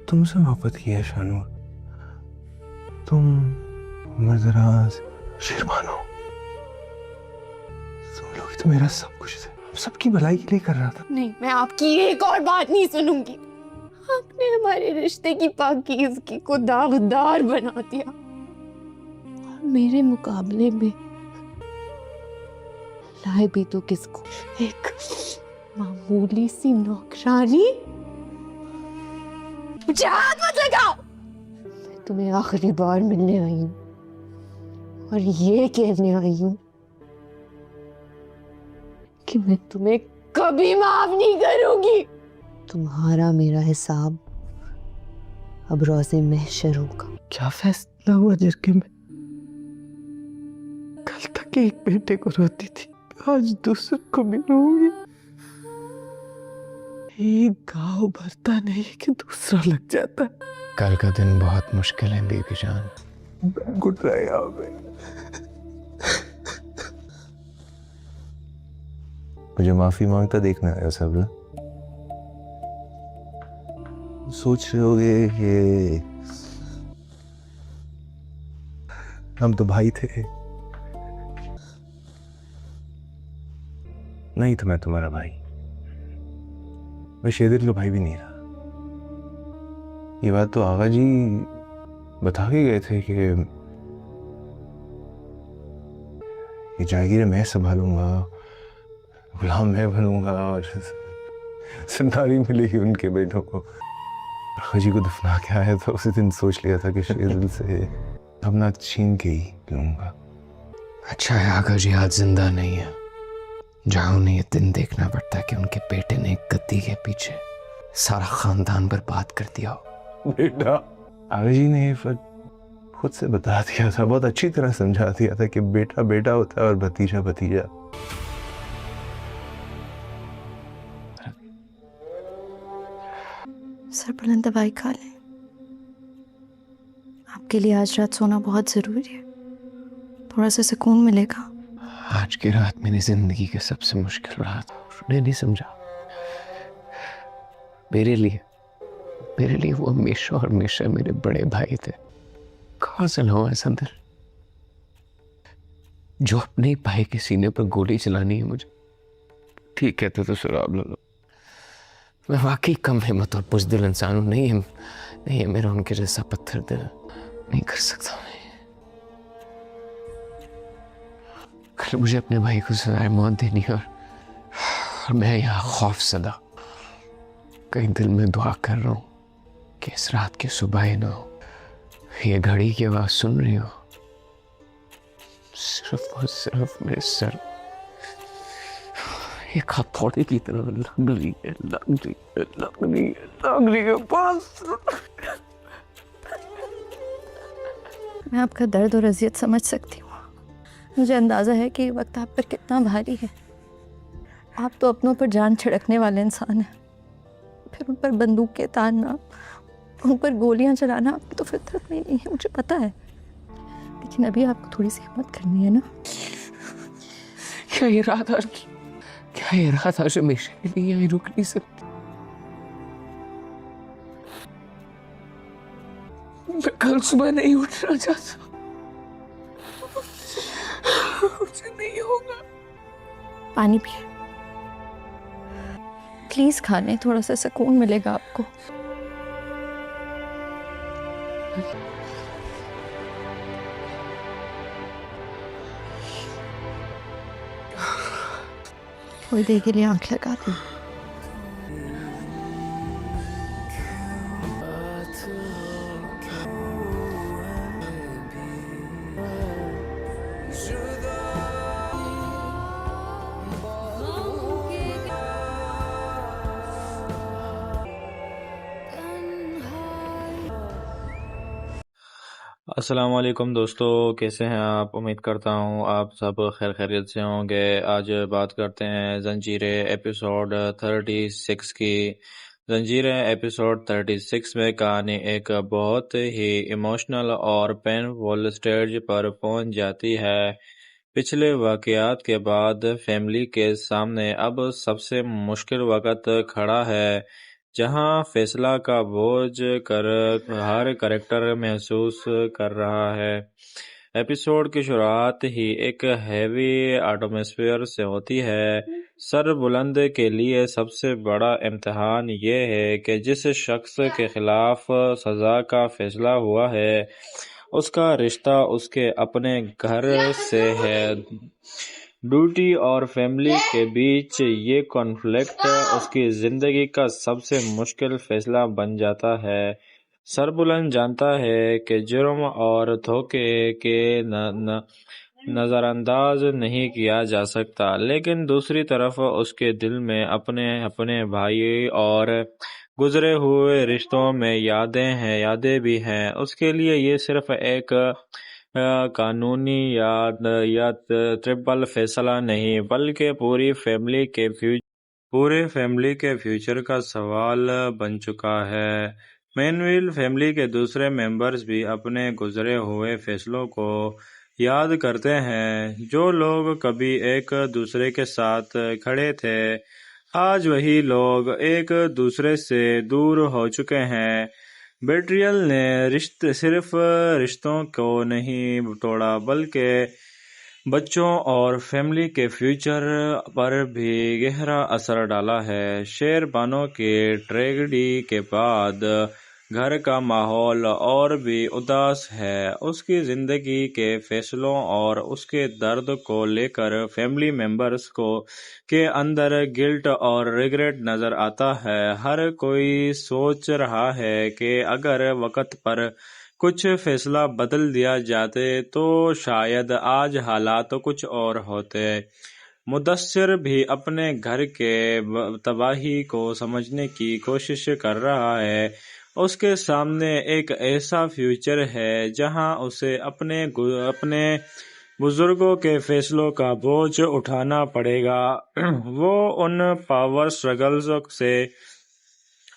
تم سے محبت کی ہے شانور. تم عمر دراز شیرمان ہو. تم لوگ تو میرا سب کچھ تھے. سب کی بھلائی کے لیے کر رہا تھا. نہیں، میں آپ کی ایک اور بات نہیں سنوں گی. آپ نے ہمارے رشتے کی پاکیزگی کو داغدار بنا دیا اور میرے مقابلے میں لائے بھی تو کس کو؟ ایک معمولی سی نوکرانی. مجھے ہاتھ مت لگاؤ. میں تمہیں آخری بار ملنے آئی ہوں اور یہ کہنے آئی ہوں کہ میں تمہیں کبھی معاف نہیں کروں گی. تمہارا میرا حساب اب روز محشر ہوگا. کیا فیصلہ ہوا جرکے میں؟ کل تک ایک بیٹے کو روتی تھی، آج دوسرے کو بھی روں گی. ایک گاؤں بھرتا نہیں کہ دوسرا لگ جاتا. کل کا دن بہت مشکل ہے بی بی جان. گٹ رہا ہے. مجھے معافی مانگتا دیکھنا آیا صبر. سوچ رہے ہوگے کہ ہم تو بھائی تھے. نہیں تھا میں تمہارا بھائی. میں شیدر کا بھائی بھی نہیں رہا. یہ بات تو آغا جی بتا کے گئے تھے کہ یہ جاگیر میں سنبھالوں گا، غلام میں بنوں گا، اور سنداری ملے گی ان کے بیٹوں کو. آغا جی کو دفنا کے آیا تھا اسی دن سوچ لیا تھا کہ شیدر سے اپنا چھین کے ہی لوں گا. اچھا ہے آقا جی آج زندہ نہیں ہے، جہاں انہیں یہ دن دیکھنا پڑتا ہے کہ ان کے بیٹے نے ایک گدی کے پیچھے سارا خاندان برباد کر دیا ہو. بیٹا آغا جی نے یہ فرق خود سے بتا دیا تھا، بہت اچھی طرح سمجھا دیا تھا کہ بیٹا بیٹا ہوتا ہے اور بھتیجا بھتیجا. سر بلند دوائی کھا لیں. آپ کے لیے آج رات سونا بہت ضروری ہے، تھوڑا سا سکون ملے گا. آج کی رات میری زندگی کے سب سے مشکل رات. انہیں نہیں سمجھا. میرے لیے وہ ہمیشہ اور ہمیشہ میرے بڑے بھائی تھے. کہاں سے لاؤں ایسا دل جو اپنے بھائی کے سینے پر گولی چلانی ہے مجھے. ٹھیک کہتے تو سراب لو. میں واقعی کم ہمت اور بزدل انسان ہوں. نہیں ہے میرا ان کے جیسا پتھر دل. نہیں کر سکتا میں. کل مجھے اپنے بھائی کو سزائے موت دینی اور میں یہاں خوف زدہ کہیں دل میں دعا کر رہا ہوں کہ اس رات کی صبح ہی نہ ہو. یہ گھڑی کی آواز سن رہی ہو، صرف اور صرف میرے سر ایک ہتھوڑے کی طرح لگ رہی ہے بس. میں آپ کا درد اور اذیت سمجھ سکتی ہوں. مجھے اندازہ ہے کہ یہ وقت آپ پر کتنا بھاری ہے. آپ تو اپنوں پر جان چھڑکنے والے انسان ہیں، پھر ان پر بندوقیں تاننا، ان پر گولیاں چلانا آپ کی تو فطرت میں نہیں ہے، مجھے پتا ہے. لیکن ابھی آپ کو تھوڑی سی ہمت کرنی ہے نا. کیا یہ رات آج ہمیشہ کے لیے یہیں رک نہیں سکتی؟ میں کل صبح نہیں اٹھنا چاہتا. مجھے نہیں ہوگا. پانی پیے پلیز. کھا لیں، تھوڑا سا سکون ملے گا آپ کو. تھوڑی دیر کے لیے آنکھ لگا دیں. السلام علیکم دوستو، کیسے ہیں آپ؟ امید کرتا ہوں آپ سب خیر خیریت سے ہوں گے. آج بات کرتے ہیں زنجیریں ایپیسوڈ 36 کی. زنجیریں ایپیسوڈ 36 میں کہانی ایک بہت ہی ایموشنل اور پینفل سٹیج پر پہنچ جاتی ہے. پچھلے واقعات کے بعد فیملی کے سامنے اب سب سے مشکل وقت کھڑا ہے. جہاں فیصلہ کا بوجھ ہر کریکٹر محسوس کر رہا ہے۔ ایپیسوڈ کی شروعات ہی ایک ہیوی ایٹماسفیئر سے ہوتی ہے۔ سربلند کے لیے سب سے بڑا امتحان یہ ہے کہ جس شخص کے خلاف سزا کا فیصلہ ہوا ہے اس کا رشتہ اس کے اپنے گھر سے ہے۔ ڈیوٹی اور فیملی کے بیچ یہ کانفلکٹ اس کی زندگی کا سب سے مشکل فیصلہ بن جاتا ہے۔ سربلند جانتا ہے کہ جرم اور دھوکے کے نظر انداز نہیں کیا جا سکتا، لیکن دوسری طرف اس کے دل میں اپنے بھائی اور گزرے ہوئے رشتوں میں یادیں بھی ہیں۔ اس کے لیے یہ صرف ایک قانونی یا ٹربل فیصلہ نہیں، بلکہ پوری فیملی کے فیوچر کا سوال بن چکا ہے۔ مینویل فیملی کے دوسرے ممبرز بھی اپنے گزرے ہوئے فیصلوں کو یاد کرتے ہیں۔ جو لوگ کبھی ایک دوسرے کے ساتھ کھڑے تھے، آج وہی لوگ ایک دوسرے سے دور ہو چکے ہیں۔ بیٹریل نے صرف رشتوں کو نہیں توڑا بلکہ بچوں اور فیملی کے فیوچر پر بھی گہرا اثر ڈالا ہے۔ شیر بانو کی ٹریجڈی کے بعد گھر کا ماحول اور بھی اداس ہے۔ اس کی زندگی کے فیصلوں اور اس کے درد کو لے کر فیملی ممبرز کے اندر گلٹ اور ریگریٹ نظر آتا ہے۔ ہر کوئی سوچ رہا ہے کہ اگر وقت پر کچھ فیصلہ بدل دیا جاتے تو شاید آج حالات کچھ اور ہوتے۔ مدثر بھی اپنے گھر کے تباہی کو سمجھنے کی کوشش کر رہا ہے۔ اس کے سامنے ایک ایسا فیوچر ہے جہاں اسے اپنے بزرگوں کے فیصلوں کا بوجھ اٹھانا پڑے گا۔ وہ ان پاور سٹرگلز سے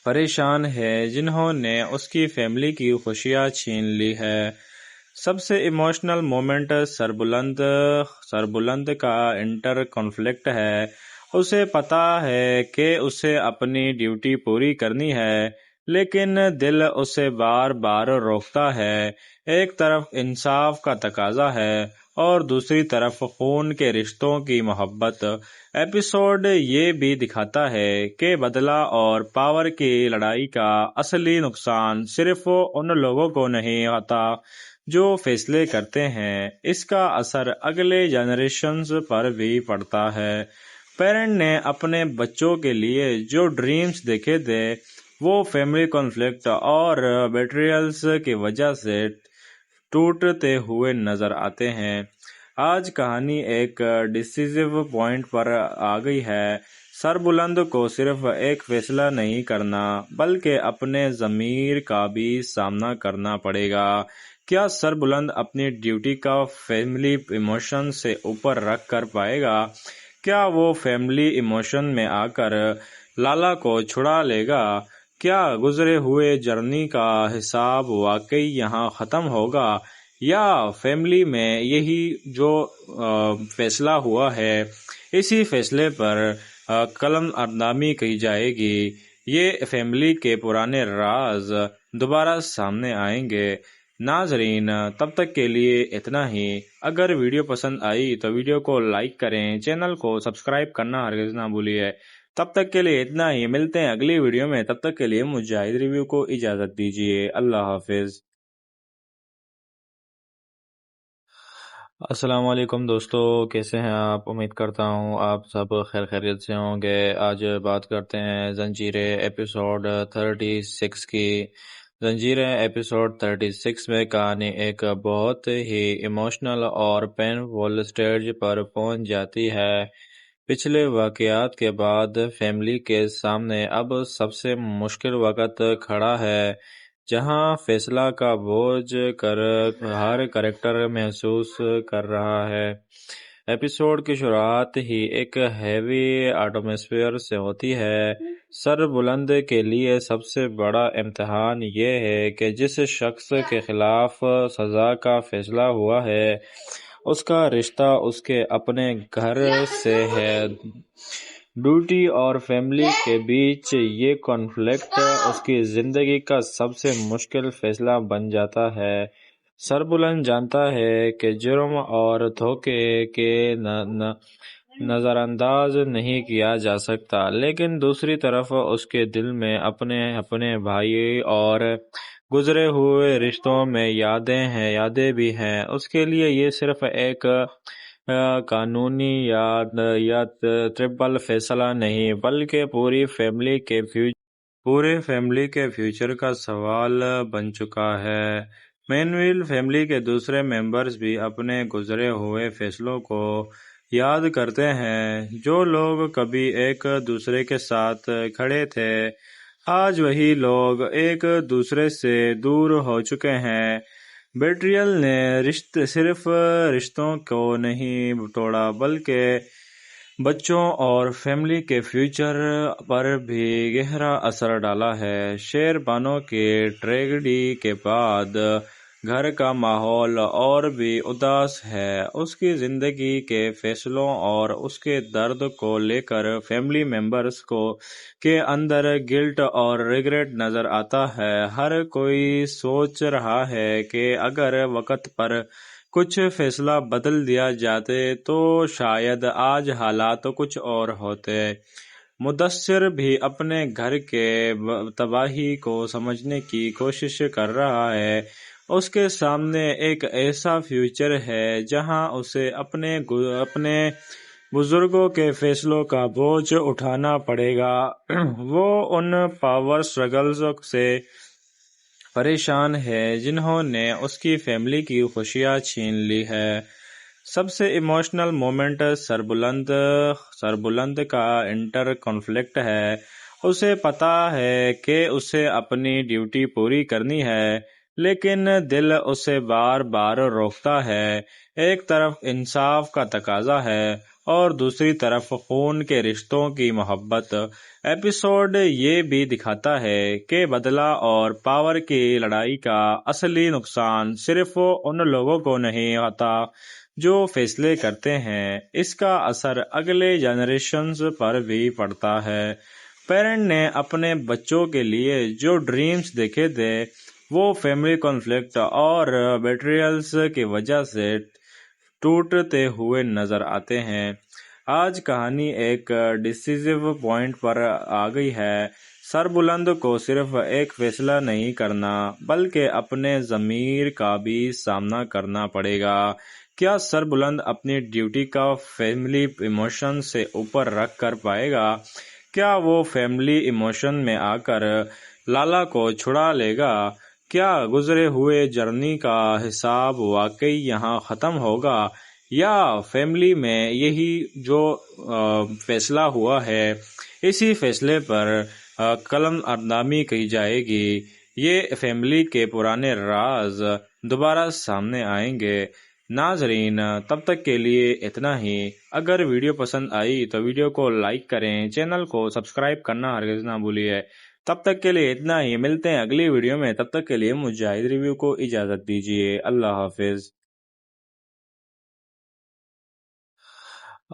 پریشان ہے جنہوں نے اس کی فیملی کی خوشیاں چھین لی ہے۔ سب سے ایموشنل مومنٹ سربلند کا انٹر کانفلکٹ ہے۔ اسے پتا ہے کہ اسے اپنی ڈیوٹی پوری کرنی ہے، لیکن دل اسے بار بار روکتا ہے۔ ایک طرف انصاف کا تقاضا ہے اور دوسری طرف خون کے رشتوں کی محبت۔ ایپیسوڈ یہ بھی دکھاتا ہے کہ بدلہ اور پاور کی لڑائی کا اصلی نقصان صرف ان لوگوں کو نہیں ہوتا جو فیصلے کرتے ہیں، اس کا اثر اگلے جنریشنز پر بھی پڑتا ہے۔ پیرنٹ نے اپنے بچوں کے لیے جو ڈریمز دیکھے تھے وہ فیملی کانفلکٹ اور بیٹریلز کی وجہ سے ٹوٹتے ہوئے نظر آتے ہیں۔ آج کہانی ایک ڈیسیزیو پوائنٹ پر آ گئی ہے۔ سربلند کو صرف ایک فیصلہ نہیں کرنا بلکہ اپنے ضمیر کا بھی سامنا کرنا پڑے گا۔ کیا سربلند اپنی ڈیوٹی کا فیملی ایموشن سے اوپر رکھ کر پائے گا؟ کیا وہ فیملی ایموشن میں آ کر لالا کو چھڑا لے گا؟ کیا گزرے ہوئے جرنی کا حساب واقعی یہاں ختم ہوگا، یا فیملی میں یہی جو فیصلہ ہوا ہے اسی فیصلے پر قلم اردامی کی جائے گی؟ یہ فیملی کے پرانے راز دوبارہ سامنے آئیں گے۔ ناظرین، تب تک کے لیے اتنا ہی۔ اگر ویڈیو پسند آئی تو ویڈیو کو لائک کریں، چینل کو سبسکرائب کرنا ہرگز نہ بھولیے۔ تب تک کے لیے اتنا ہی، ملتے ہیں اگلی ویڈیو میں۔ تب تک کے لیے مجاہد ریویو کو اجازت دیجیے۔ اللہ حافظ۔ السلام علیکم دوستو، کیسے ہیں آپ؟ امید کرتا ہوں آپ سب خیر خیریت سے ہوں گے۔ آج بات کرتے ہیں زنجیریں ایپیسوڈ 36 کی۔ زنجیریں ایپیسوڈ 36 میں کہانی ایک بہت ہی ایموشنل اور پینفل سٹیج پر پہنچ جاتی ہے۔ پچھلے واقعات کے بعد فیملی کے سامنے اب سب سے مشکل وقت کھڑا ہے، جہاں فیصلہ کا بوجھ ہر کریکٹر محسوس کر رہا ہے۔ ایپیسوڈ کی شروعات ہی ایک ہیوی ایٹماسفیئر سے ہوتی ہے۔ سربلند کے لیے سب سے بڑا امتحان یہ ہے کہ جس شخص کے خلاف سزا کا فیصلہ ہوا ہے اس کا رشتہ اس کے اپنے گھر سے ہے۔ ڈیوٹی اور فیملی کے بیچ یہ کانفلکٹ اس کی زندگی کا سب سے مشکل فیصلہ بن جاتا ہے۔ سربلند جانتا ہے کہ جرم اور دھوکے کے نظر انداز نہیں کیا جا سکتا، لیکن دوسری طرف اس کے دل میں اپنے بھائی اور گزرے ہوئے رشتوں میں یادیں بھی ہیں۔ اس کے لیے یہ صرف ایک قانونی یا ٹربل فیصلہ نہیں، بلکہ پورے فیملی کے فیوچر کا سوال بن چکا ہے۔ مینویل فیملی کے دوسرے ممبرز بھی اپنے گزرے ہوئے فیصلوں کو یاد کرتے ہیں۔ جو لوگ کبھی ایک دوسرے کے ساتھ کھڑے تھے، آج وہی لوگ ایک دوسرے سے دور ہو چکے ہیں۔ بیٹریل نے صرف رشتوں کو نہیں توڑا، بلکہ بچوں اور فیملی کے فیوچر پر بھی گہرا اثر ڈالا ہے۔ شیر بانو کی ٹریجڈی کے بعد گھر کا ماحول اور بھی اداس ہے۔ اس کی زندگی کے فیصلوں اور اس کے درد کو لے کر فیملی ممبرز کے اندر گلٹ اور ریگریٹ نظر آتا ہے۔ ہر کوئی سوچ رہا ہے کہ اگر وقت پر کچھ فیصلہ بدل دیا جاتے تو شاید آج حالات کچھ اور ہوتے۔ مدثر بھی اپنے گھر کے تباہی کو سمجھنے کی کوشش کر رہا ہے۔ اس کے سامنے ایک ایسا فیوچر ہے جہاں اسے اپنے بزرگوں کے فیصلوں کا بوجھ اٹھانا پڑے گا۔ وہ ان پاور سٹرگلز سے پریشان ہے جنہوں نے اس کی فیملی کی خوشیاں چھین لی ہے۔ سب سے ایموشنل مومنٹ سربلند کا انٹر کانفلکٹ ہے۔ اسے پتا ہے کہ اسے اپنی ڈیوٹی پوری کرنی ہے، لیکن دل اسے بار بار روکتا ہے۔ ایک طرف انصاف کا تقاضا ہے اور دوسری طرف خون کے رشتوں کی محبت۔ ایپیسوڈ یہ بھی دکھاتا ہے کہ بدلہ اور پاور کی لڑائی کا اصلی نقصان صرف ان لوگوں کو نہیں ہوتا جو فیصلے کرتے ہیں، اس کا اثر اگلے جنریشنز پر بھی پڑتا ہے۔ پیرنٹ نے اپنے بچوں کے لیے جو ڈریمز دیکھے تھے وہ فیملی کانفلکٹ اور بیٹریلز کی وجہ سے ٹوٹتے ہوئے نظر آتے ہیں۔ آج کہانی ایک ڈیسیزیو پوائنٹ پر آ گئی ہے۔ سربلند کو صرف ایک فیصلہ نہیں کرنا بلکہ اپنے ضمیر کا بھی سامنا کرنا پڑے گا۔ کیا سربلند اپنی ڈیوٹی کا فیملی ایموشن سے اوپر رکھ کر پائے گا؟ کیا وہ فیملی ایموشن میں آ کر لالا کو چھڑا لے گا؟ کیا گزرے ہوئے جرنی کا حساب واقعی یہاں ختم ہوگا، یا فیملی میں یہی جو فیصلہ ہوا ہے اسی فیصلے پر قلم اردامی کی جائے گی؟ یہ فیملی کے پرانے راز دوبارہ سامنے آئیں گے۔ ناظرین، تب تک کے لیے اتنا ہی۔ اگر ویڈیو پسند آئی تو ویڈیو کو لائک کریں، چینل کو سبسکرائب کرنا ہرگز نہ بھولیے۔ تب تک کے لیے اتنا ہی، ملتے ہیں اگلی ویڈیو میں۔ تب تک کے لیے مجاہد ریویو کو اجازت دیجیے۔ اللہ حافظ۔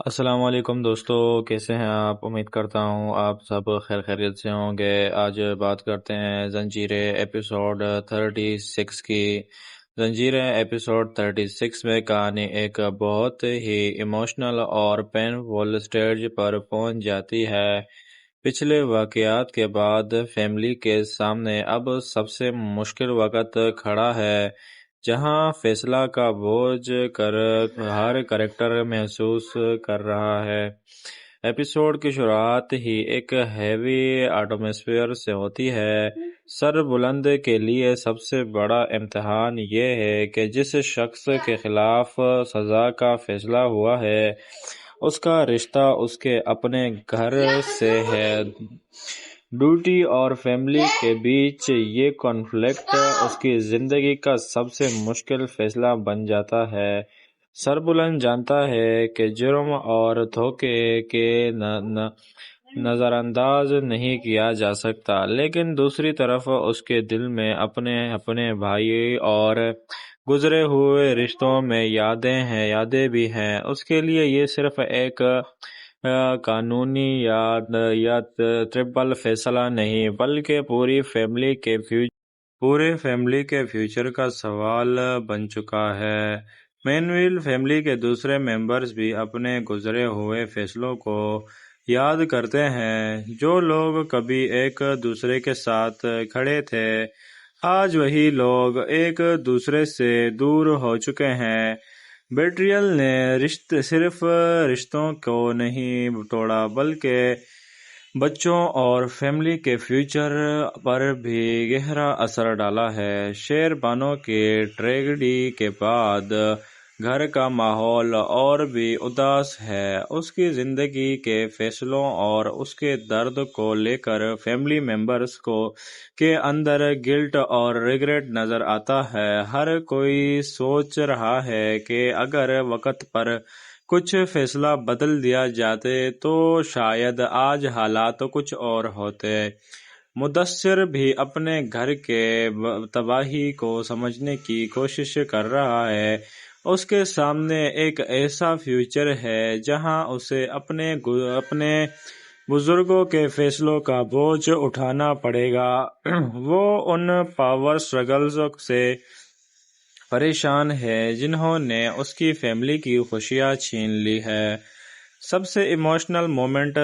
السلام علیکم دوستو، کیسے ہیں آپ؟ امید کرتا ہوں آپ سب خیر خیریت سے ہوں گے۔ آج بات کرتے ہیں زنجیریں ایپیسوڈ 36 کی۔ زنجیریں ایپیسوڈ 36 میں کہانی ایک بہت ہی ایموشنل اور پینفل سٹیج پر پہنچ جاتی ہے۔ پچھلے واقعات کے بعد فیملی کے سامنے اب سب سے مشکل وقت کھڑا ہے، جہاں فیصلہ کا بوجھ ہر کریکٹر محسوس کر رہا ہے۔ ایپیسوڈ کی شروعات ہی ایک ہیوی ایٹماسفیئر سے ہوتی ہے۔ سربلند کے لیے سب سے بڑا امتحان یہ ہے کہ جس شخص کے خلاف سزا کا فیصلہ ہوا ہے اس کا رشتہ اس کے اپنے گھر سے ہے۔ ڈیوٹی اور فیملی کے بیچ یہ کانفلکٹ اس کی زندگی کا سب سے مشکل فیصلہ بن جاتا ہے۔ سربلند جانتا ہے کہ جرم اور دھوکے کے نظر انداز نہیں کیا جا سکتا، لیکن دوسری طرف اس کے دل میں اپنے بھائی اور گزرے ہوئے رشتوں میں یادیں بھی ہیں۔ اس کے لیے یہ صرف ایک قانونی یا ٹرپل فیصلہ نہیں بلکہ پورے فیملی کے فیوچر کا سوال بن چکا ہے۔ مینویل فیملی کے دوسرے ممبرز بھی اپنے گزرے ہوئے فیصلوں کو یاد کرتے ہیں۔ جو لوگ کبھی ایک دوسرے کے ساتھ کھڑے تھے، آج وہی لوگ ایک دوسرے سے دور ہو چکے ہیں۔ بیٹریل نے صرف رشتوں کو نہیں توڑا بلکہ بچوں اور فیملی کے فیوچر پر بھی گہرا اثر ڈالا ہے۔ شیر بانو کی ٹریجڈی کے بعد گھر کا ماحول اور بھی اداس ہے۔ اس کی زندگی کے فیصلوں اور اس کے درد کو لے کر فیملی ممبرز کے اندر گلٹ اور ریگریٹ نظر آتا ہے۔ ہر کوئی سوچ رہا ہے کہ اگر وقت پر کچھ فیصلہ بدل دیا جاتے تو شاید آج حالات کچھ اور ہوتے۔ مدثر بھی اپنے گھر کے تباہی کو سمجھنے کی کوشش کر رہا ہے۔ اس کے سامنے ایک ایسا فیوچر ہے جہاں اسے اپنے بزرگوں کے فیصلوں کا بوجھ اٹھانا پڑے گا۔ وہ ان پاور سٹرگلز سے پریشان ہے جنہوں نے اس کی فیملی کی خوشیاں چھین لی ہے۔ سب سے ایموشنل مومنٹ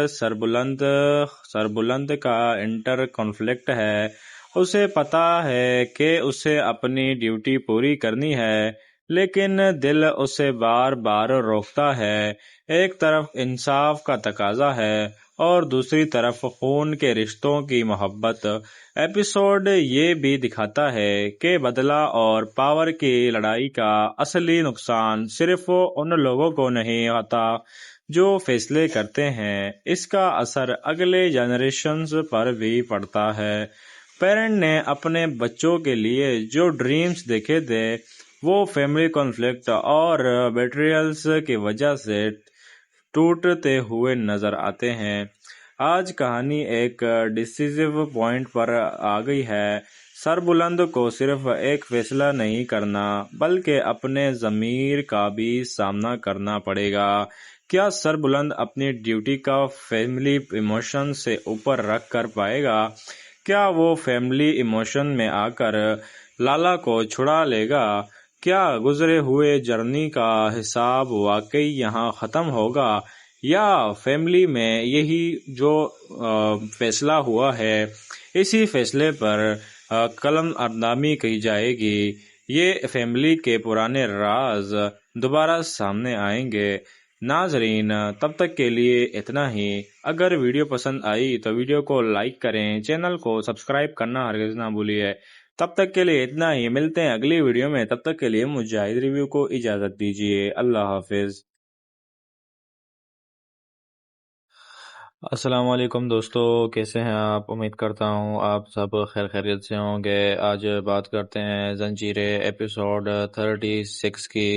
سربلند کا انٹر کانفلکٹ ہے۔ اسے پتا ہے کہ اسے اپنی ڈیوٹی پوری کرنی ہے لیکن دل اسے بار بار روکتا ہے۔ ایک طرف انصاف کا تقاضا ہے اور دوسری طرف خون کے رشتوں کی محبت۔ ایپیسوڈ یہ بھی دکھاتا ہے کہ بدلہ اور پاور کی لڑائی کا اصلی نقصان صرف ان لوگوں کو نہیں ہوتا جو فیصلے کرتے ہیں، اس کا اثر اگلے جنریشنز پر بھی پڑتا ہے۔ پیرنٹ نے اپنے بچوں کے لیے جو ڈریمز دیکھے تھے وہ فیملی کانفلکٹ اور بیٹریلز کی وجہ سے ٹوٹتے ہوئے نظر آتے ہیں۔ آج کہانی ایک ڈیسیزیو پوائنٹ پر آ گئی ہے۔ سربلند کو صرف ایک فیصلہ نہیں کرنا بلکہ اپنے ضمیر کا بھی سامنا کرنا پڑے گا۔ کیا سربلند اپنی ڈیوٹی کا فیملی ایموشن سے اوپر رکھ کر پائے گا؟ کیا وہ فیملی ایموشن میں آ کر لالا کو چھڑا لے گا؟ کیا گزرے ہوئے جرنی کا حساب واقعی یہاں ختم ہوگا یا فیملی میں یہی جو فیصلہ ہوا ہے اسی فیصلے پر قلم اردامی کی جائے گی؟ یہ فیملی کے پرانے راز دوبارہ سامنے آئیں گے۔ ناظرین، تب تک کے لیے اتنا ہی۔ اگر ویڈیو پسند آئی تو ویڈیو کو لائک کریں، چینل کو سبسکرائب کرنا ہرگز نہ بھولیے۔ تب تک کے لیے اتنا ہی، ملتے ہیں اگلی ویڈیو میں۔ تب تک کے لیے مجاہد ریویو کو اجازت دیجیے۔ اللہ حافظ۔ السلام علیکم دوستو، کیسے ہیں آپ؟ امید کرتا ہوں آپ سب خیر خیریت سے ہوں گے۔ آج بات کرتے ہیں زنجیریں ایپیسوڈ 36 کی۔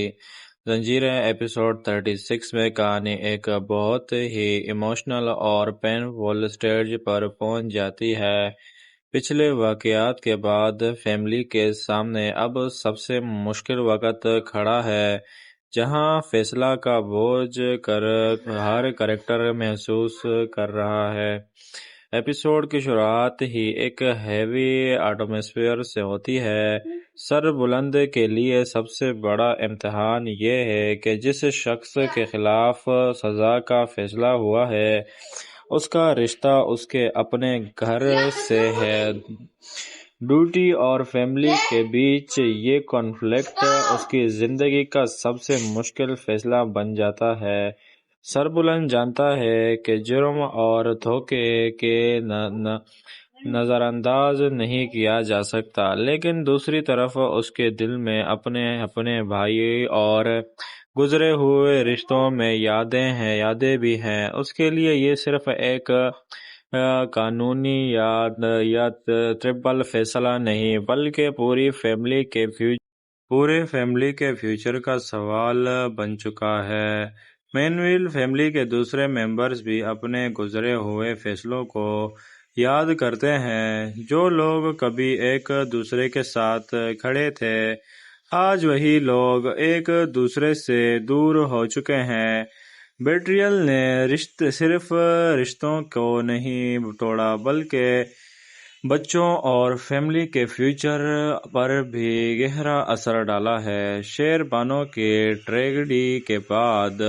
زنجیریں ایپیسوڈ 36 میں کہانی ایک بہت ہی ایموشنل اور پینفل سٹیج پر پہنچ جاتی ہے۔ پچھلے واقعات کے بعد فیملی کے سامنے اب سب سے مشکل وقت کھڑا ہے، جہاں فیصلہ کا بوجھ ہر کریکٹر محسوس کر رہا ہے۔ ایپیسوڈ کی شروعات ہی ایک ہیوی ایٹماسفیئر سے ہوتی ہے۔ سربلند کے لیے سب سے بڑا امتحان یہ ہے کہ جس شخص کے خلاف سزا کا فیصلہ ہوا ہے اس کا رشتہ اس کے اپنے گھر سے ہے۔ ڈیوٹی اور فیملی کے بیچ یہ کانفلکٹ اس کی زندگی کا سب سے مشکل فیصلہ بن جاتا ہے۔ سربلند جانتا ہے کہ جرم اور دھوکے کے نظر انداز نہیں کیا جا سکتا، لیکن دوسری طرف اس کے دل میں اپنے بھائی اور گزرے ہوئے رشتوں میں یادیں بھی ہیں۔ اس کے لیے یہ صرف ایک قانونی یا ٹرپل فیصلہ نہیں بلکہ پورے فیملی کے فیوچر کا سوال بن چکا ہے۔ مینویل فیملی کے دوسرے ممبرز بھی اپنے گزرے ہوئے فیصلوں کو یاد کرتے ہیں۔ جو لوگ کبھی ایک دوسرے کے ساتھ کھڑے تھے، آج وہی لوگ ایک دوسرے سے دور ہو چکے ہیں۔ بیٹریل نے صرف رشتوں کو نہیں توڑا بلکہ بچوں اور فیملی کے فیوچر پر بھی گہرا اثر ڈالا ہے۔ شیر بانو کی ٹریجڈی کے بعد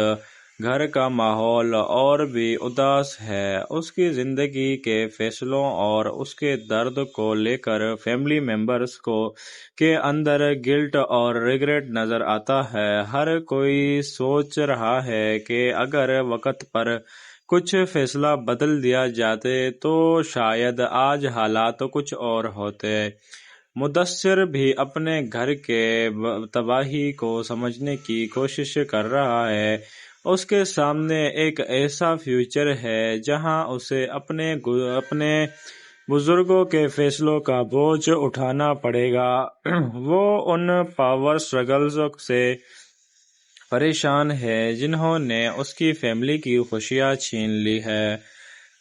گھر کا ماحول اور بھی اداس ہے۔ اس کی زندگی کے فیصلوں اور اس کے درد کو لے کر فیملی ممبرز کے اندر گلٹ اور ریگریٹ نظر آتا ہے۔ ہر کوئی سوچ رہا ہے کہ اگر وقت پر کچھ فیصلہ بدل دیا جاتے تو شاید آج حالات کچھ اور ہوتے۔ مدثر بھی اپنے گھر کے تباہی کو سمجھنے کی کوشش کر رہا ہے۔ اس کے سامنے ایک ایسا فیوچر ہے جہاں اسے اپنے بزرگوں کے فیصلوں کا بوجھ اٹھانا پڑے گا۔ وہ ان پاور سٹرگلز سے پریشان ہے جنہوں نے اس کی فیملی کی خوشیاں چھین لی ہے۔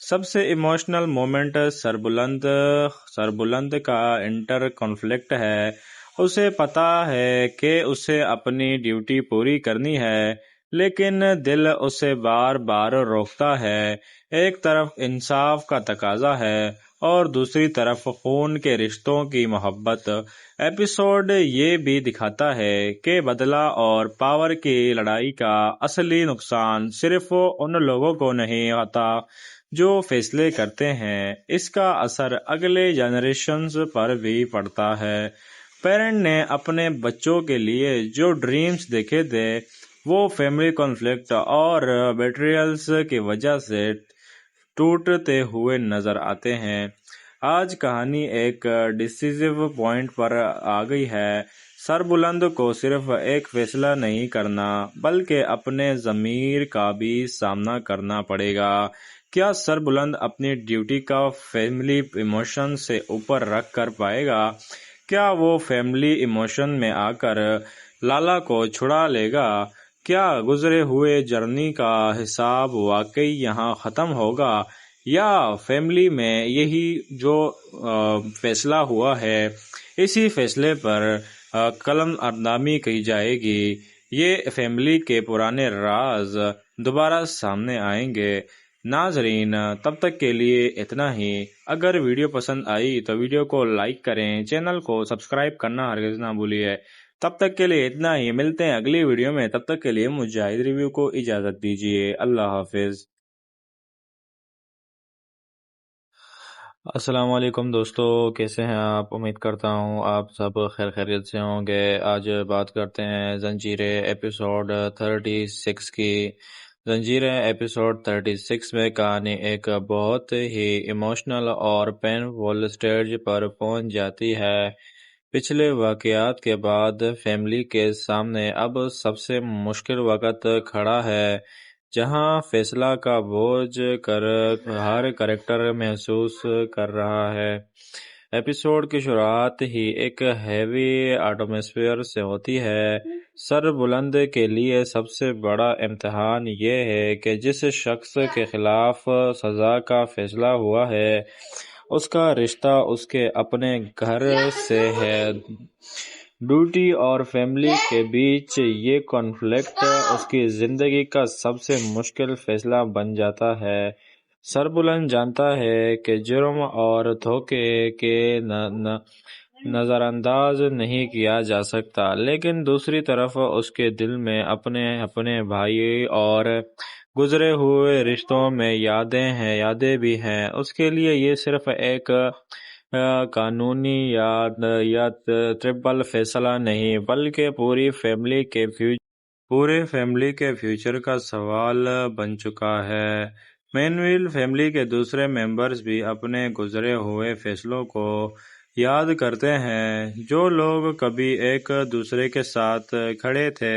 سب سے ایموشنل مومنٹ سربلند کا انٹر کانفلکٹ ہے۔ اسے پتا ہے کہ اسے اپنی ڈیوٹی پوری کرنی ہے لیکن دل اسے بار بار روکتا ہے۔ ایک طرف انصاف کا تقاضا ہے اور دوسری طرف خون کے رشتوں کی محبت۔ ایپیسوڈ یہ بھی دکھاتا ہے کہ بدلہ اور پاور کی لڑائی کا اصلی نقصان صرف ان لوگوں کو نہیں ہوتا جو فیصلے کرتے ہیں، اس کا اثر اگلے جنریشنز پر بھی پڑتا ہے۔ پیرنٹ نے اپنے بچوں کے لیے جو ڈریمز دیکھے تھے وہ فیملی کانفلکٹ اور بیٹریلز کی وجہ سے ٹوٹتے ہوئے نظر آتے ہیں۔ آج کہانی ایک ڈیسیزیو پوائنٹ پر آ گئی ہے۔ سربلند کو صرف ایک فیصلہ نہیں کرنا بلکہ اپنے ضمیر کا بھی سامنا کرنا پڑے گا۔ کیا سربلند اپنی ڈیوٹی کا فیملی ایموشن سے اوپر رکھ کر پائے گا؟ کیا وہ فیملی ایموشن میں آ کر لالا کو چھڑا لے گا؟ کیا گزرے ہوئے جرنی کا حساب واقعی یہاں ختم ہوگا یا فیملی میں یہی جو فیصلہ ہوا ہے اسی فیصلے پر قلم اردامی کی جائے گی؟ یہ فیملی کے پرانے راز دوبارہ سامنے آئیں گے۔ ناظرین، تب تک کے لیے اتنا ہی۔ اگر ویڈیو پسند آئی تو ویڈیو کو لائک کریں، چینل کو سبسکرائب کرنا ہرگز نہ بھولیے۔ تب تک کے لیے اتنا ہی، ملتے ہیں اگلی ویڈیو میں۔ تب تک کے لیے مجاہد ریویو کو اجازت دیجیے۔ اللہ حافظ۔ السلام علیکم دوستو، کیسے ہیں آپ؟ امید کرتا ہوں آپ سب خیر خیریت سے ہوں گے۔ آج بات کرتے ہیں زنجیریں ایپیسوڈ 36 کی۔ زنجیریں ایپیسوڈ 36 میں کہانی ایک بہت ہی ایموشنل اور پینفل سٹیج پر پہنچ جاتی ہے۔ پچھلے واقعات کے بعد فیملی کے سامنے اب سب سے مشکل وقت کھڑا ہے جہاں فیصلہ کا بوجھ ہر کریکٹر محسوس کر رہا ہے۔ ایپیسوڈ کی شروعات ہی ایک ہیوی ایٹماسفیئر سے ہوتی ہے۔ سربلند کے لیے سب سے بڑا امتحان یہ ہے کہ جس شخص کے خلاف سزا کا فیصلہ ہوا ہے اس کا رشتہ اس کے اپنے گھر سے ہے۔ ڈیوٹی اور فیملی کے بیچ یہ کانفلکٹ اس کی زندگی کا سب سے مشکل فیصلہ بن جاتا ہے۔ سربلند جانتا ہے کہ جرم اور دھوکے کے نظر انداز نہیں کیا جا سکتا، لیکن دوسری طرف اس کے دل میں اپنے بھائی اور گزرے ہوئے رشتوں میں یادیں بھی ہیں۔ اس کے لیے یہ صرف ایک قانونی یا ٹربل فیصلہ نہیں بلکہ پورے فیملی کے فیوچر کا سوال بن چکا ہے۔ مینویل فیملی کے دوسرے ممبرز بھی اپنے گزرے ہوئے فیصلوں کو یاد کرتے ہیں۔ جو لوگ کبھی ایک دوسرے کے ساتھ کھڑے تھے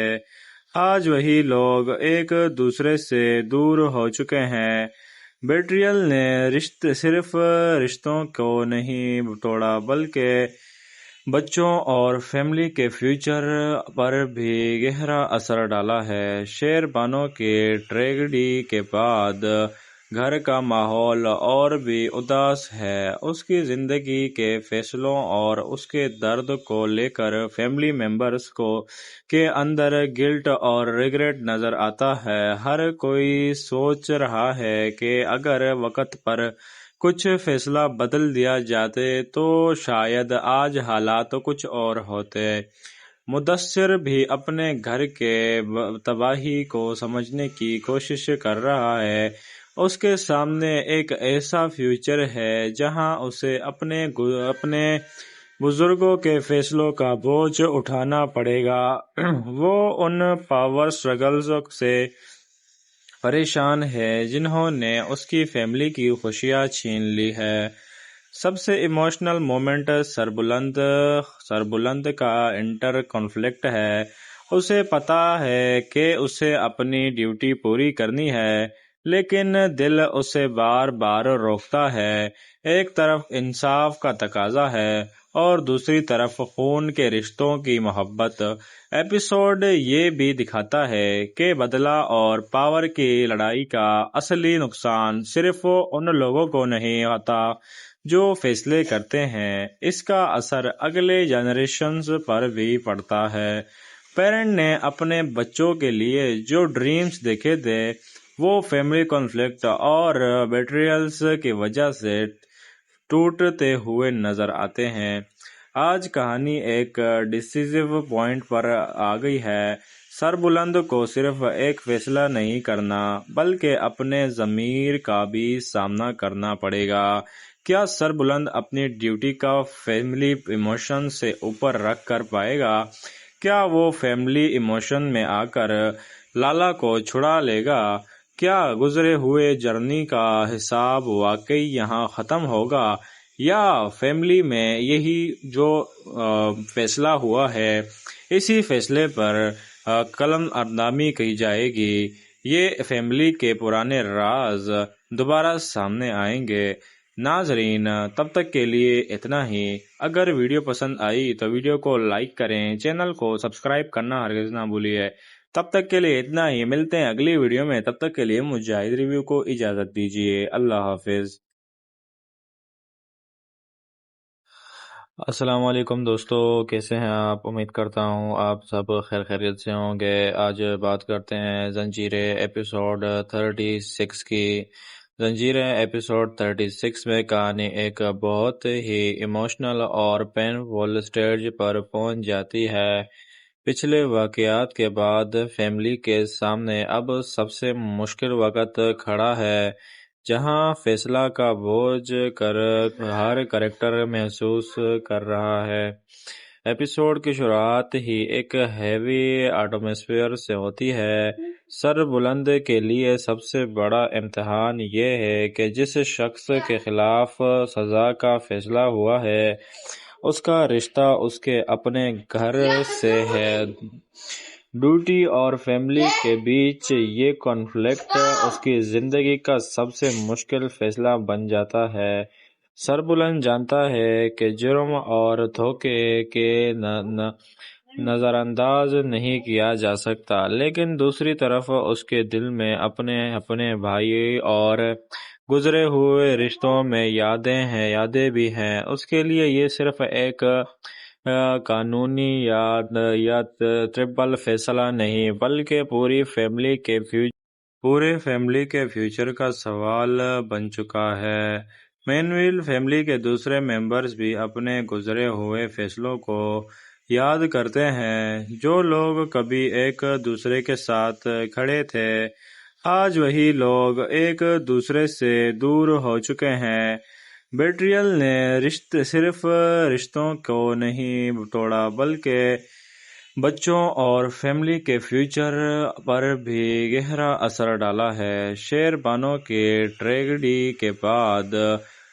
آج وہی لوگ ایک دوسرے سے دور ہو چکے ہیں۔ بیٹریل نے صرف رشتوں کو نہیں توڑا بلکہ بچوں اور فیملی کے فیوچر پر بھی گہرا اثر ڈالا ہے۔ شیر بانو کی ٹریجڈی کے بعد گھر کا ماحول اور بھی اداس ہے۔ اس کی زندگی کے فیصلوں اور اس کے درد کو لے کر فیملی ممبرز کو کے اندر گلٹ اور ریگریٹ نظر آتا ہے۔ ہر کوئی سوچ رہا ہے کہ اگر وقت پر کچھ فیصلہ بدل دیا جاتے تو شاید آج حالات کچھ اور ہوتے۔ مدثر بھی اپنے گھر کے تباہی کو سمجھنے کی کوشش کر رہا ہے۔ اس کے سامنے ایک ایسا فیوچر ہے جہاں اسے اپنے بزرگوں کے فیصلوں کا بوجھ اٹھانا پڑے گا۔ وہ ان پاور سٹرگلز سے پریشان ہے جنہوں نے اس کی فیملی کی خوشیاں چھین لی ہے۔ سب سے ایموشنل مومنٹ سربلند کا انٹر کانفلکٹ ہے۔ اسے پتا ہے کہ اسے اپنی ڈیوٹی پوری کرنی ہے لیکن دل اسے بار بار روکتا ہے۔ ایک طرف انصاف کا تقاضا ہے اور دوسری طرف خون کے رشتوں کی محبت۔ ایپیسوڈ یہ بھی دکھاتا ہے کہ بدلہ اور پاور کی لڑائی کا اصلی نقصان صرف ان لوگوں کو نہیں ہوتا جو فیصلے کرتے ہیں، اس کا اثر اگلے جنریشنز پر بھی پڑتا ہے۔ پیرنٹ نے اپنے بچوں کے لیے جو ڈریمز دیکھے تھے وہ فیملی کانفلکٹ اور بیٹریلز کی وجہ سے ٹوٹتے ہوئے نظر آتے ہیں۔ آج کہانی ایک ڈیسیزیو پوائنٹ پر آ گئی ہے۔ سربلند کو صرف ایک فیصلہ نہیں کرنا بلکہ اپنے ضمیر کا بھی سامنا کرنا پڑے گا۔ کیا سربلند اپنی ڈیوٹی کا فیملی ایموشن سے اوپر رکھ کر پائے گا؟ کیا وہ فیملی ایموشن میں آ کر لالا کو چھڑا لے گا؟ کیا گزرے ہوئے جرنی کا حساب واقعی یہاں ختم ہوگا یا فیملی میں یہی جو فیصلہ ہوا ہے اسی فیصلے پر قلم اردامی کی جائے گی؟ یہ فیملی کے پرانے راز دوبارہ سامنے آئیں گے۔ ناظرین، تب تک کے لیے اتنا ہی۔ اگر ویڈیو پسند آئی تو ویڈیو کو لائک کریں، چینل کو سبسکرائب کرنا ہرگز نہ بھولیے۔ تب تک کے لیے اتنا ہی، ملتے ہیں اگلی ویڈیو میں۔ تب تک کے لیے مجاہد ریویو کو اجازت دیجیے۔ اللہ حافظ۔ السلام علیکم دوستو، کیسے ہیں آپ؟ امید کرتا ہوں آپ سب خیر خیریت سے ہوں گے۔ آج بات کرتے ہیں زنجیریں ایپیسوڈ 36 کی۔ زنجیریں ایپیسوڈ 36 میں کہانی ایک بہت ہی ایموشنل اور پینفل سٹیج پر پہنچ جاتی ہے۔ پچھلے واقعات کے بعد فیملی کے سامنے اب سب سے مشکل وقت کھڑا ہے جہاں فیصلہ کا بوجھ ہر کریکٹر محسوس کر رہا ہے۔ ایپیسوڈ کی شروعات ہی ایک ہیوی ایٹماسفیئر سے ہوتی ہے۔ سربلند کے لیے سب سے بڑا امتحان یہ ہے کہ جس شخص کے خلاف سزا کا فیصلہ ہوا ہے اس کا رشتہ اس کے اپنے گھر سے ہے۔ ڈیوٹی اور فیملی کے بیچ یہ کانفلکٹ اس کی زندگی کا سب سے مشکل فیصلہ بن جاتا ہے۔ سربلند جانتا ہے کہ جرم اور دھوکے کے نظر انداز نہیں کیا جا سکتا، لیکن دوسری طرف اس کے دل میں اپنے بھائی اور گزرے ہوئے رشتوں میں یادیں بھی ہیں۔ اس کے لیے یہ صرف ایک قانونی یا ٹربل فیصلہ نہیں بلکہ پورے فیملی کے فیوچر کا سوال بن چکا ہے۔ مینویل فیملی کے دوسرے ممبرز بھی اپنے گزرے ہوئے فیصلوں کو یاد کرتے ہیں۔ جو لوگ کبھی ایک دوسرے کے ساتھ کھڑے تھے آج وہی لوگ ایک دوسرے سے دور ہو چکے ہیں۔ بیٹریل نے صرف رشتوں کو نہیں توڑا بلکہ بچوں اور فیملی کے فیوچر پر بھی گہرا اثر ڈالا ہے۔ شیر بانو کی ٹریجڈی کے بعد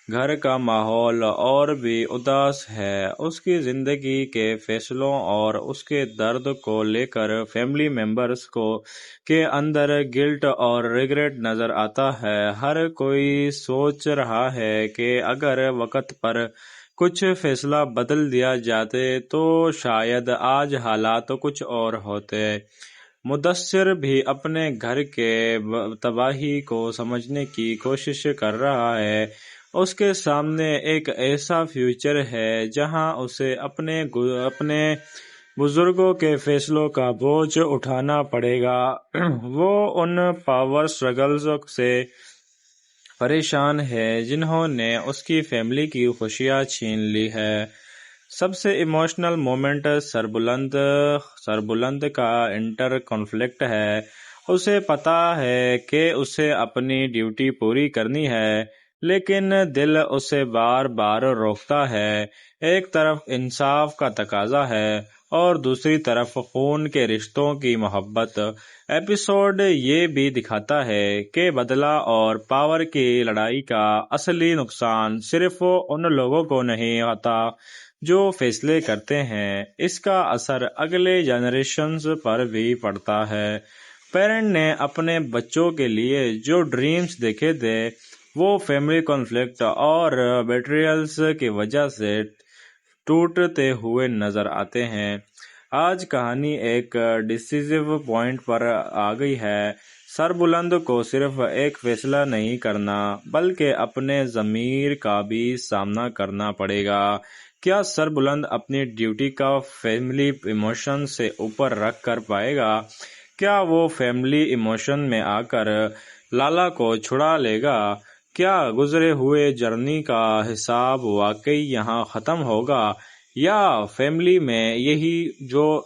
گھر کا ماحول اور بھی اداس ہے۔ اس کی زندگی کے فیصلوں اور اس کے درد کو لے کر فیملی ممبرز کے اندر گلٹ اور ریگریٹ نظر آتا ہے۔ ہر کوئی سوچ رہا ہے کہ اگر وقت پر کچھ فیصلہ بدل دیا جاتے تو شاید آج حالات کچھ اور ہوتے۔ مدثر بھی اپنے گھر کے تباہی کو سمجھنے کی کوشش کر رہا ہے۔ اس کے سامنے ایک ایسا فیوچر ہے جہاں اسے اپنے بزرگوں کے فیصلوں کا بوجھ اٹھانا پڑے گا۔ وہ ان پاور سٹرگلز سے پریشان ہے جنہوں نے اس کی فیملی کی خوشیاں چھین لی ہے۔ سب سے ایموشنل مومنٹ سربلند کا انٹر کانفلکٹ ہے۔ اسے پتا ہے کہ اسے اپنی ڈیوٹی پوری کرنی ہے، لیکن دل اسے بار بار روکتا ہے۔ ایک طرف انصاف کا تقاضا ہے اور دوسری طرف خون کے رشتوں کی محبت۔ ایپیسوڈ یہ بھی دکھاتا ہے کہ بدلہ اور پاور کی لڑائی کا اصلی نقصان صرف ان لوگوں کو نہیں ہوتا جو فیصلے کرتے ہیں، اس کا اثر اگلے جنریشنز پر بھی پڑتا ہے۔ پیرنٹ نے اپنے بچوں کے لیے جو ڈریمز دیکھے تھے وہ فیملی کانفلکٹ اور بیٹریلز کی وجہ سے ٹوٹتے ہوئے نظر آتے ہیں۔ آج کہانی ایک ڈیسیزیو پوائنٹ پر آ گئی ہے۔ سربلند کو صرف ایک فیصلہ نہیں کرنا بلکہ اپنے ضمیر کا بھی سامنا کرنا پڑے گا۔ کیا سربلند اپنی ڈیوٹی کا فیملی ایموشن سے اوپر رکھ کر پائے گا؟ کیا وہ فیملی ایموشن میں آ کر لالا کو چھڑا لے گا؟ کیا گزرے ہوئے جرنی کا حساب واقعی یہاں ختم ہوگا، یا فیملی میں یہی جو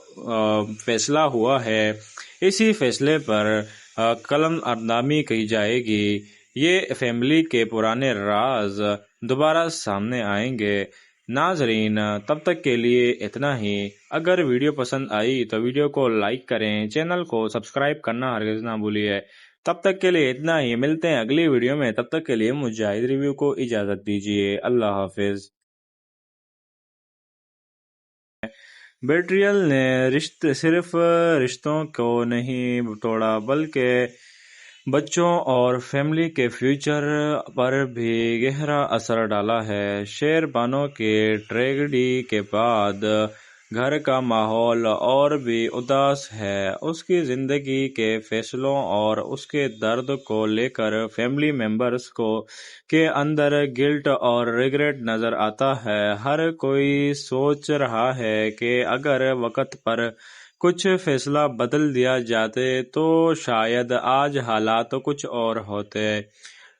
فیصلہ ہوا ہے اسی فیصلے پر قلم اردامی کی جائے گی؟ یہ فیملی کے پرانے راز دوبارہ سامنے آئیں گے۔ ناظرین، تب تک کے لیے اتنا ہی۔ اگر ویڈیو پسند آئی تو ویڈیو کو لائک کریں، چینل کو سبسکرائب کرنا ہرگز نہ بھولیے۔ تب تک کے لیے اتنا ہی، ملتے ہیں اگلی ویڈیو میں۔ تب تک کے لیے مجاہد ریویو کو اجازت دیجیے۔ اللہ حافظ۔ بیٹریل نے صرف رشتوں کو نہیں توڑا بلکہ بچوں اور فیملی کے فیوچر پر بھی گہرا اثر ڈالا ہے۔ شیر بانو کی ٹریجڈی کے بعد گھر کا ماحول اور بھی اداس ہے۔ اس کی زندگی کے فیصلوں اور اس کے درد کو لے کر فیملی ممبرز کے اندر گلٹ اور ریگریٹ نظر آتا ہے۔ ہر کوئی سوچ رہا ہے کہ اگر وقت پر کچھ فیصلہ بدل دیا جاتے تو شاید آج حالات کچھ اور ہوتے۔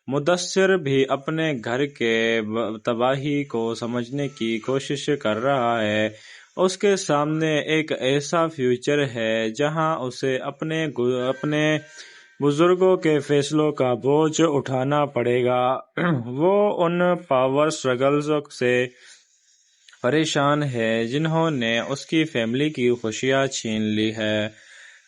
مدثر بھی اپنے گھر کے تباہی کو سمجھنے کی کوشش کر رہا ہے۔ اس کے سامنے ایک ایسا فیوچر ہے جہاں اسے اپنے بزرگوں کے فیصلوں کا بوجھ اٹھانا پڑے گا۔ وہ ان پاور سٹرگلز سے پریشان ہے جنہوں نے اس کی فیملی کی خوشیاں چھین لی ہے۔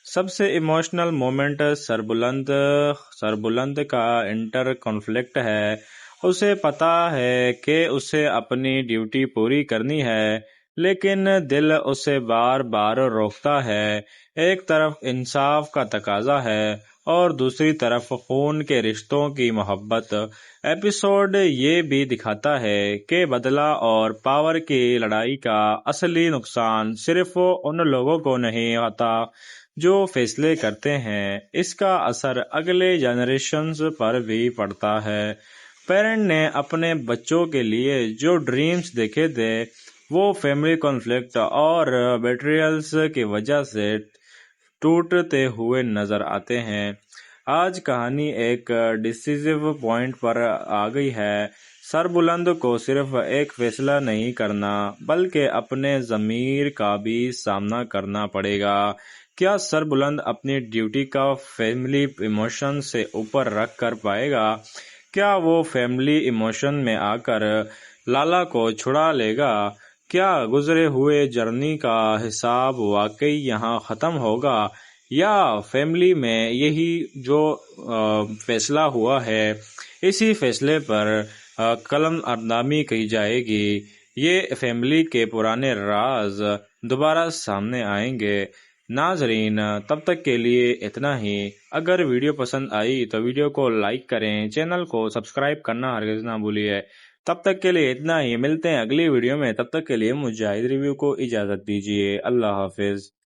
سب سے ایموشنل مومنٹ سربلند کا انٹر کانفلکٹ ہے۔ اسے پتا ہے کہ اسے اپنی ڈیوٹی پوری کرنی ہے، لیکن دل اسے بار بار روکتا ہے۔ ایک طرف انصاف کا تقاضا ہے اور دوسری طرف خون کے رشتوں کی محبت۔ ایپیسوڈ یہ بھی دکھاتا ہے کہ بدلہ اور پاور کی لڑائی کا اصلی نقصان صرف ان لوگوں کو نہیں ہوتا جو فیصلے کرتے ہیں، اس کا اثر اگلے جنریشنز پر بھی پڑتا ہے۔ پیرنٹ نے اپنے بچوں کے لیے جو ڈریمز دیکھے تھے وہ فیملی کانفلکٹ اور بیٹریلز کی وجہ سے ٹوٹتے ہوئے نظر آتے ہیں۔ آج کہانی ایک ڈیسیزیو پوائنٹ پر آ گئی ہے۔ سربلند کو صرف ایک فیصلہ نہیں کرنا بلکہ اپنے ضمیر کا بھی سامنا کرنا پڑے گا۔ کیا سربلند اپنی ڈیوٹی کا فیملی ایموشن سے اوپر رکھ کر پائے گا؟ کیا وہ فیملی ایموشن میں آ کر لالا کو چھڑا لے گا؟ کیا گزرے ہوئے جرنی کا حساب واقعی یہاں ختم ہوگا، یا فیملی میں یہی جو فیصلہ ہوا ہے اسی فیصلے پر قلم اردامی کی جائے گی؟ یہ فیملی کے پرانے راز دوبارہ سامنے آئیں گے۔ ناظرین، تب تک کے لیے اتنا ہی۔ اگر ویڈیو پسند آئی تو ویڈیو کو لائک کریں، چینل کو سبسکرائب کرنا ہرگز نہ بھولیے۔ تب تک کے لیے اتنا ہی، ملتے ہیں اگلی ویڈیو میں۔ تب تک کے لیے مجاہد ریویو کو اجازت دیجیے۔ اللہ حافظ۔